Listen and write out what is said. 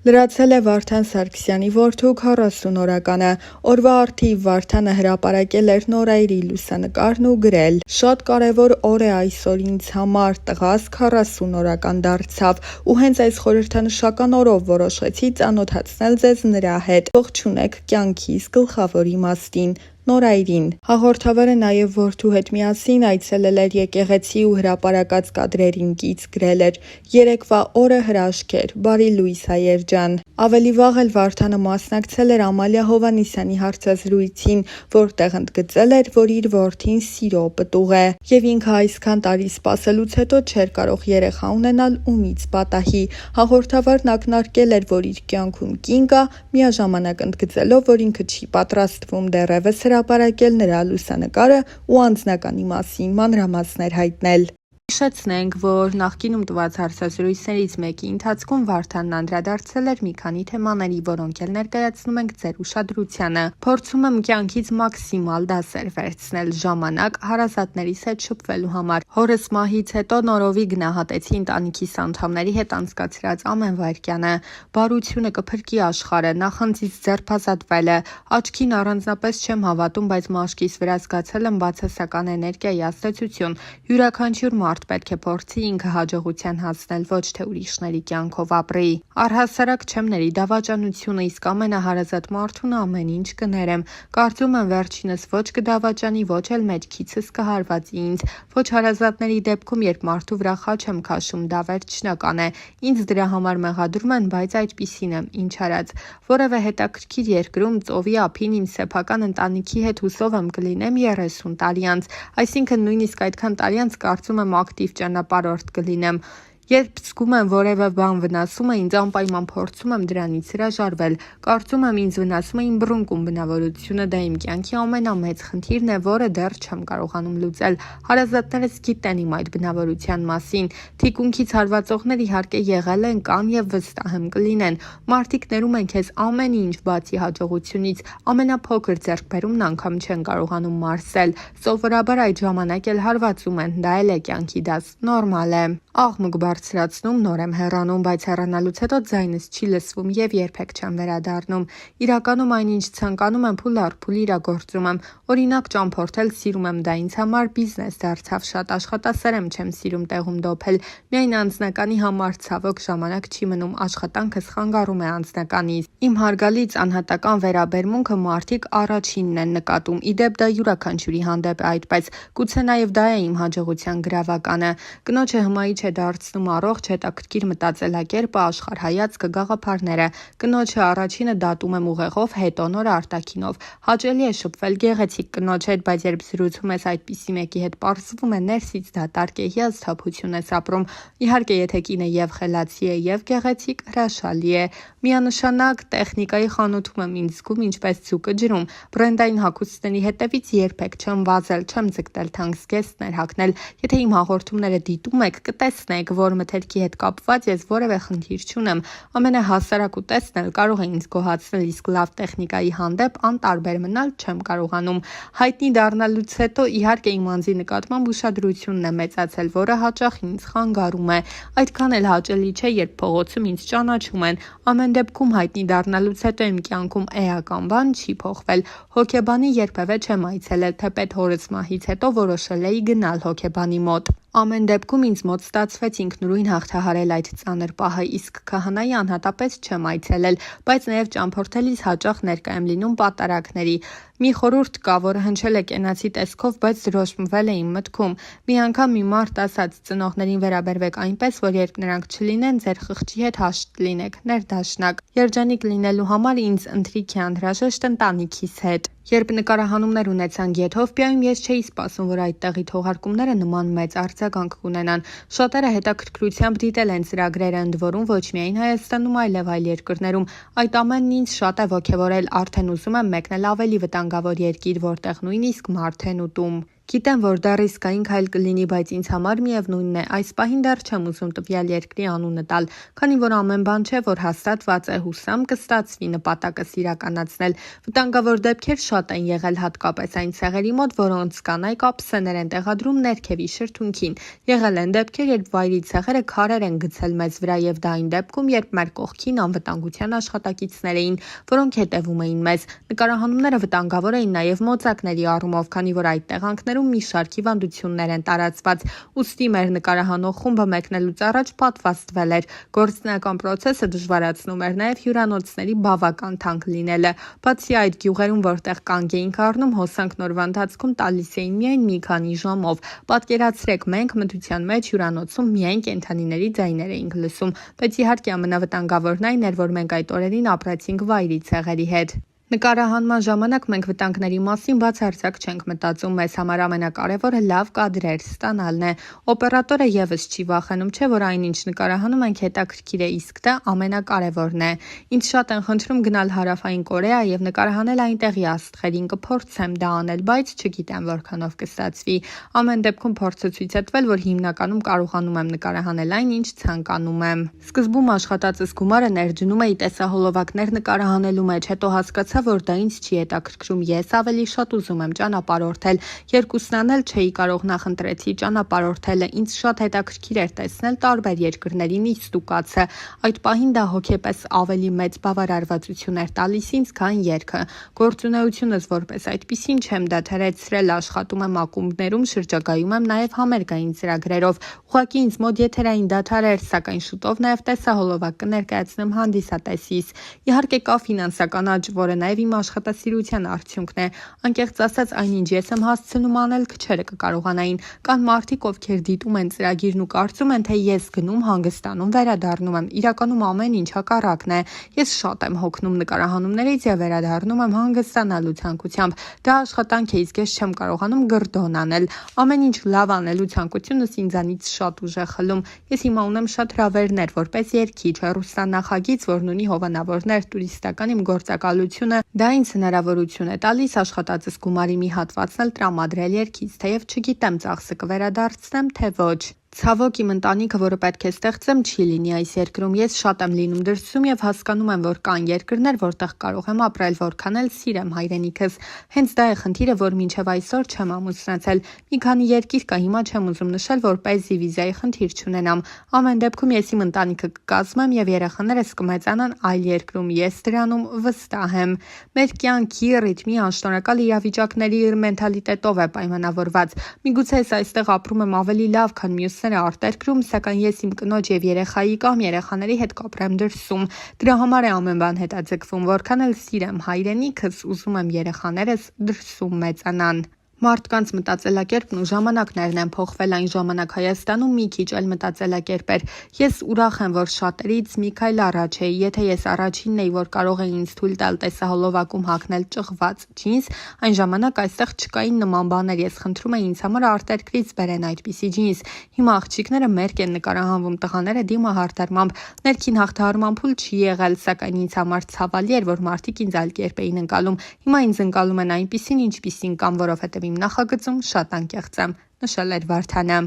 Լրացել է Վարդան Սարգսյանի որդու 40 օրականը։ Օրվա առթիվ Վարդանը հրապարակել էր նորայրի լուսանկարն ու գրել. «Շատ կարևոր օր է այսօր ինձ համար, տղաս 40 օրական դարձավ ու հենց այս խորհրդանշական օրով որոշեցի ծանոթացնել ձեզ նրա հետ։ Ողջունեք կյանքիս գլխավոր իմաստին։ Նորայրին»։ Հաղորդավարը նաև որդու հետ միասին այցելել էր եկեղեցի ու հրապարակած կադրերին կից գրել էր. «Երեկվա օրը հրաշք էր, բարի լույս Հայեր ջան»։ Ավելի վաղ էլ Վարդանը մասնակցել էր Ամալիա Հովհաննիսյանի հարցազրույցին, որտեղ ընդգծել էր, որ իր որդին սիրո պտուղ է, և ինքը այսքան տարի սպասելուց հետո չէր կարող երեխա ունենալ ումից պատահի։ Հաղորդավարն ակնարկել էր, որ իր կյանքում կին կա, միաժամանակ ընդգծելով, որ ինքը չի պատրաստվում դեռևս հրապարակել նրա լուսանկարը ու անձնականի մասին մանրամասներ հայտնել։ Հիշեցնենք, որ նախկինում տված հարցազրույցներից մեկի ընթացքում Վարդանն անդրադարձել էր մի քանի թեմաների, որոնք էլ ներկայացնում ենք ձեր ուշադրությանը։ Փորձում եմ կյանքից մաքսիմալ դասեր վերցնել, ժամանակ հարազատներիս հետ շփվելու համար։ Հորս մահից հետո նորովի գնահատեցի ընտանիքիս անդամների հետ անցկացրած ամեն վայրկյանը։ Բարությունը կփրկի աշխարհը, նախանձից ձերբազատվելը։ Աչքին առանձնապես չեմ հավատում, բայց մաշկիս վրա զգացել եմ բացասական էներգիայի ազդեցություն։ Յուրաքանչյուր մարդ պետք է փորձի ինքը հաջողության հասնել, ոչ թե ուրիշների կյանքով ապրի։ Առհասարակ չեմ ների դավաճանությունը, իսկ ամենահարազատ մարդուն ամեն ինչ կներեմ։ Կարծում եմ վերջինս ոչ կդավաճանի, ոչ էլ մեջքիցս կհարվածի ինձ։ Ոչ հարազատների դեպքում, երբ մարդու վրա խաչ եմ քաշում, դա վերջնական է։ Ինձ դրա համար մեղադրում են, բայց այդպիսին եմ, ինչ արած։ Որևէ հետաքրքիր երկրում, ծովի ափին իմ սեփական ընտանիքի հետ հուսով եմ կլինեմ 30 տարի անց, այսինքն նույնիսկ այդքան տարի անց կարծում եմ ակտիվ ճանապարհորդ կլինեմ։ Երբ զգում եմ որևէ բան վնասում է ինձ, անպայման փորձում եմ դրանից հրաժարվել։ Կարծում եմ ինձ վնասում է իմ բռունկում բնավորությունը, դա իմ կյանքի ամենամեծ խնդիրն է, որը դեռ չեմ կարողանում լուծել։ Հարազատներս գիտեն իմ այդ բնավորության մասին։ Թիկունքից հարվածողներ իհարկե եղել են, կան և վստահ եմ կլինեն։ Մարդիկ ներում են քեզ ամեն ինչ, բացի հաջողությունից, ամենափոքր ձեռքբերումն անգամ չեն կարողանում մարսել։ Սովորաբար այդ ժամանակ էլ հարվածում են, դա էլ է կյանքի դաս, նորմալ է։ Աղմուկ բարձրացնում, նոր եմ հեռանում, բայց հեռանալուց հետո ձայնս չի լսվում և երբեք չեմ վերադառնում։ Իրականում այնինչ ցանկանում եմ փուլ առ փուլ իրագործում եմ։ Օրինակ ճամփորդել սիրում եմ, դա ինձ համար բիզնես դարձավ, շատ աշխատասեր եմ, չեմ սիրում տեղում դոփել։ Միայն անձնականի համար ցավոք ժամանակ չի մնում, աշխատանքս խանգարում է անձնականից։ Իմ հարգալից անհատական վերաբերմունքը մարդիկ առաջինն են նկատում, իդեպ դա յուրաքանչյուրի հանդեպ է այդպես, գուցե նաև դա է իմ հաջողության գրավականը։ Կնոջը հմայիչ է դարձնում առողջ, հետաքրքիր մտածելակերպը, աշխարհայացքը, գաղափարները։ Կնոջը առաջինը դատում եմ ուղեղով, հետո նոր արտաքինով։ Հաճելի է շփվել գեղեցիկ կնոջ հետ, բայց երբ զրուցում ես այդպիսի մեկի հետ, պարզվում է ներսից դատարկ է, հիասթափություն ես ապրում։ Իհարկե, եթե կինը և խելացի է, և գեղեցիկ, հրաշալի է։ Միանշանակ տեխնիկայի խանութում եմ ինձ զգում ինչպես ձուկը ջրում։ Բրենդային հագուստների հետևից երբեք չեմ վազել, չեմ ձգտել թանկ զգեստներ հագնել։ Եթե իմ հաղորդումները դիտում եք, կտեսնեք, որ մթերքի հետ կապված ես որևէ խնդիր չունեմ։ Ամենահասարակ ուտեստն էլ կարող է ինձ գոհացնել, իսկ լավ տեխնիկայի հանդեպ անտարբեր մնալ չեմ կարողանում։ Հայտնի դառնալուց հետո իհարկե իմ անձի նկատմամբ ուշադրությունն է մեծացել, որը հաճախ ինձ խանգարում է։ Այդքան էլ հաճելի չէ, երբ փողոցում ինձ ճանաչում են։ Ամեն դեպքում հայտնի դառնալուց հետո իմ կյանքում էական բան չի փոխվել։ Հոգեբանի երբևէ չեմ այցելել, թեպետ հորս մահից հետո որոշել էի գնալ հոգեբանի մոտ։ Ամեն դեպքում ինձ մոտ ստացվեց ինքնուրույն հաղթահարել այդ ծանր պահը, իսկ քահանայի անհատապես չեմ այցելել, բայց նաև ճամփորդելիս հաճախ ներկա եմ լինում պատարագների։ Մի խորհուրդ կա, որը հնչել է կենացի տեսքով, բայց դրոշմվել է իմ մտքում։ Մի անգամ մի մարդ ասաց. ծնողներին վերաբերվեք այնպես, որ երբ նրանք չլինեն, ձեր խղճի հետ հաշտ լինեք, ներդաշնակ։ Երջանիկ լինելու համար ինձ ընթրիք է անհրաժեշտ ընտանիքիս հետ։ Երբ նկարահանումներ ունեցան Եթովպիայում, ես չէի սպասում, որ այդտեղի թողարկումները նման մեծ արձագանք կունենան։ Շատերը հետաքրքրությամբ դիտել են ծրագրերը, ընդ որում ոչ միայն Հայաստանում, այլև այլ երկրներում։ Այդ ամենն ինձ շատ է ոգևորել, արդեն ուզում եմ մեկնել ավելի վտանգավոր երկիր, որտեղ նույնիսկ մարդ են ուտում։ Գիտեմ, որ դա ռիսկային քայլ կլինի, բայց ինձ համար միևնույնն է, այս պահին դեռ չեմ ուզում տվյալ երկրի անունը տալ, քանի որ ամեն բան չէ, որ հաստատված է, հուսամ կստացվի նպատակս իրականացնել։ Վտանգավոր դեպքեր շատ են եղել, հատկապես այն ցեղերի մոտ, որոնց կանայք ափսեներ են տեղադրում ներքևի շրթունքին։ Եղել են դեպքեր, երբ վայրի ցեղերը քարեր են գցել մեզ վրա, եւ դա այն դեպքում, երբ մեր կողքին անվտանգության աշխատակիցներ էին, որոնք հետևում էին մեզ։ Նկարահանումները վտանգավոր էին նաև մոծակների առումով, քանի որ այդ տեղանքներում մի շարք հիվանդություններ են տարածված, ուստի մեր նկարահանող խումբը մեկնելուց առաջ պատվաստվել էր։ Գործնական process-ը դժվարացնում էր նաև հյուրանոցների բավական թանկ լինելը։ Բացի այդ, գյուղերում, որտեղ կանգ էինք առնում, հոսանքն օրվա ընթացքում տալիս էին միայն մի քանի ժամով։ Պատկերացրեք, մենք մթության մեջ հյուրանոցում միայն կենդանիների ձայներ էինք լսում, բայց իհարկե ամենավտանգավորն այն էր, որ մենք այդ օրերին ապրեցինք վայրի ցեղերի հետ։ Նկարահանման ժամանակ մենք վտանգների մասին բացարձակ չենք մտածում, մեզ համար ամենակարևորը լավ կադրեր ստանալն է։ Օպերատորը եւս չի վախենում, չէ՞ որ այնինչ նկարահանում ենք հետաքրքիր է, իսկ դա ամենակարևորն է։ Ինձ շատ են խնդրում գնալ Հարավային Կորեա եւ նկարահանել այնտեղի աստղերին, կփորձեմ դա անել, բայց չգիտեմ որքանով կստացվի։ Ամեն դեպքում փորձը ցույց է տվել, որ հիմնականում կարողանում եմ նկարահանել այն, ինչ ցանկանում եմ։ Սկզբում աշխատածս գումարը ներդնում էի տեսահոլովակներ նկարահանելու մեջ, հետո հասկացա, որ դա ինձ չի հետաքրքրում, ես ավելի շատ ուզում եմ ճանապարհորդել։ Երկուսն անել չէի կարող, նախընտրեցի ճանապարհորդելը, ինձ շատ հետաքրքիր էր տեսնել տարբեր երկրների նիստուկացը։ Այդ պահին դա հոգեպես ավելի մեծ բավարարվածություն էր տալիս ինձ, քան երգը։ Գործունեությունս որպես այդպիսին չեմ դադարեցրել, աշխատում եմ ակումբներում, շրջագայում եմ նաև համերգային ծրագրերով։ Ուղղակի ինձ մոտ եթերային դադար էր, սակայն շուտով նաև տեսահոլովակ կներկայացնեմ հանդիսատեսիս։ Իհարկե կա ֆինանսական աճ, որը նաև իմ աշխատասիրության արդյունքն է։ Անկեղծ ասած, այնինչ ես եմ հասցնում անել, քչերը կկարողանային։ Կան մարդիկ, ովքեր դիտում են ծրագիրն ու կարծում են, թե ես գնում, հանգստանում, վերադառնում եմ։ Իրականում ամեն ինչ հակառակն է։ Ես շատ եմ հոգնում նկարահանումներից եւ վերադառնում եմ հանգստանալու ցանկությամբ։ Դա աշխատանք է, իսկ ես չեմ կարողանում գրդոն անել։ Ամեն ինչ լավ անելու ցանկությունս ինձանից շատ ուժ է խլում։ Ես հիմա ունեմ շատ հրավերներ, որպես երգիչ, հեռուստանախագիծ, որն ունի հովանավորներ, տուրիստական իմ գործակալությունը, դա ինձ հնարավորություն է տալիս աշխատածս գումարի մի հատվածն էլ տրամադրել երգից, թեև չգիտեմ ծախսը կվերադարձնեմ, թե ոչ։ Ցավոք իմ ընտանիքը, որը պետք է ստեղծեմ, չի լինի այս երկրում։ Ես շատ եմ լինում դրսում եւ հասկանում եմ, որ կան երկրներ, որտեղ կարող եմ ապրել, որքան էլ սիրեմ հայրենիքս։ Հենց դա է խնդիրը, որ մինչեւ այսօր չեմ ամուսնացել։ Մի քանի երկիր կա, հիմա չեմ ուզում նշել, որպեսզի վիզայի խնդիր չունենամ։ Ամեն դեպքում ես իմ ընտանիքը կկազմեմ եւ երեխաներս կմեծանան այլ երկրում։ Ես դրանում վստահ եմ։ Մեր կյանքի ռիթմի անշնորհակալ իրավիճակների մենթալիտետով է պայմանավորված։ Միգուցե ես այստեղ ապրում եմ ավելի լավ, քան մյուսները արտերկրում, սակայն ես իմ կնոջ եւ երեխայի կամ երեխաների հետ կապրեմ դրսում։ Դրա համար է ամեն բան հետաձգվում, որքան էլ սիրեմ հայրենիքս, ուզում եմ երեխաներս դրսում մեծանան։ Մարդկանց մտածելակերպն ու ժամանակներն են փոխվել, այն ժամանակ Հայաստանում մի քիչ այլ մտածելակերպ էր։ Ես ուրախ եմ, որ շատերից մի քայլ առաջ էի։ Եթե ես առաջինն էի, որ կարող էի ինձ թույլ տալ տեսահոլովակում հագնել ճղված ջինս, այն ժամանակ այստեղ չկային նման բաներ։ Ես խնդրում էի ինձ համար արտերկրից բերեն այդպիսի ջինս։ Հիմա աղջիկները մերկ են նկարահանվում, տղաները դիմահարդարմամբ։ Ներքին հաղթահարման փուլ չի եղել, սակայն ինձ համար ցավալի էր, որ մարդիկ ինձ այլ կերպ էին ընկալում։ Հիմա ինձ ընկալում են այնպիսին, ինչպիսին կամ, որովհետև իմ նախագծում շատ անկեղծ եմ, նշել էր Վարդանը։